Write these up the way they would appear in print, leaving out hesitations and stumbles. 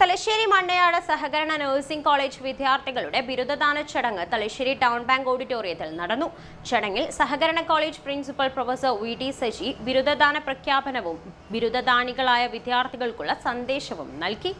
തലശ്ശേരി മണ്ണയാട് സഹകരണ nursing college വിദ്യാർത്ഥികളുടെ ബിരുദദാന ചടങ്ങ് തലശ്ശേരി ടൗൺ ബാങ്ക് ഓഡിറ്റോറിയത്തിൽ നടന്നു. ചടങ്ങിൽ സഹകരണ college principal professor V T. Saji ബിരുദദാന പ്രഖ്യാപനവും ബിരുദദാനികളായ വിദ്യാർത്ഥികൾക്കുള്ള സന്ദേശവും നൽകി.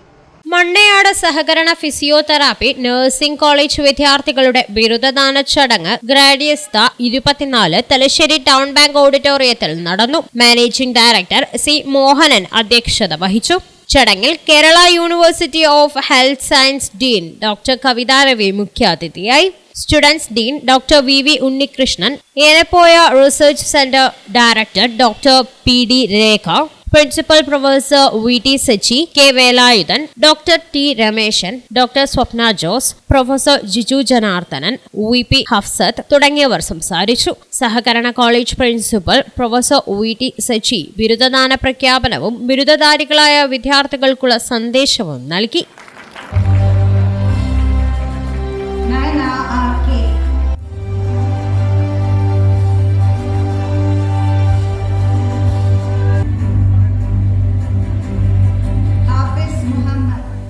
മണ്ണയാട് സഹകരണ ഫിസിയോതെറാപ്പി നഴ്സിംഗ് കോളേജ് വിദ്യാർത്ഥികളുടെ ബിരുദദാന ചടങ്ങ് ഗ്രാഡിയസ്ത 24 തലശ്ശേരി ടൗൺ ബാങ്ക് ഓഡിറ്റോറിയത്തിൽ നടന്നു. മാനേജിംഗ് ഡയറക്ടർ സി മോഹനൻ അധ്യക്ഷത വഹിച്ചു. ചടങ്ങിൽ Kerala university of health science dean doctor Kavitha Ravi മുഖ്യാതിഥിയായി. Students dean doctor V Unnikrishnan, ഏലപ്പോയ research centre director doctor P D. Rekha, principal professor V T. Saji, K. Velayudhan, doctor T. Rameshan, doctor Swapna Jose, professor Jiju Janardhanan, V P. Hafsath തുടങ്ങിയവർ സംസാരിച്ചു. സഹകരണ college principal professor V T. Saji ബിരുദദാന പ്രഖ്യാപനവും ബിരുദധാരികളായ വിദ്യാർത്ഥികൾക്കുള്ള സന്ദേശവും നൽകി.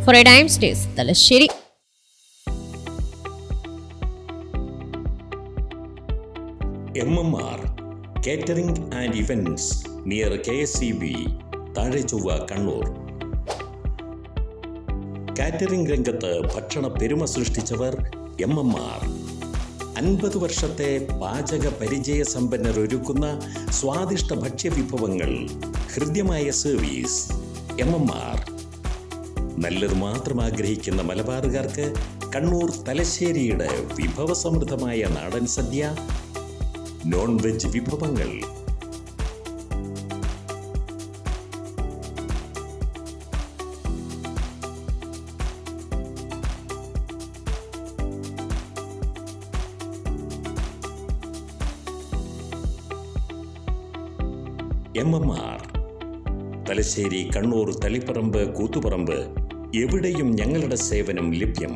For a Times Days, Thalassery. MMR Catering and Events near KSCB, Thazhechovva, Kannur. Catering രംഗത്ത് ഭക്ഷണ പെരുമ സൃഷ്ടിച്ചവർ MMR. 50 വർഷത്തെ പാചക പരിചയ സമ്പന്നർ ഒരുക്കുന്ന സ്വാദിഷ്ട ഭക്ഷ്യവിഭവങ്ങൾ, ഹൃദ്യമായ സർവീസ്. MMR. നല്ലത് മാത്രം ആഗ്രഹിക്കുന്ന മലബാറുകാർക്ക് കണ്ണൂർ തലശ്ശേരിയുടെ വിഭവസമൃദ്ധമായ നാടൻ സദ്യ, നോൺ വെജ് വിഭവങ്ങൾ. MMR തലശ്ശേരി, കണ്ണൂർ, തളിപ്പറമ്പ്, കൂത്തുപറമ്പ് എവിടെയും ഞങ്ങളുടെ സേവനം ലഭ്യം.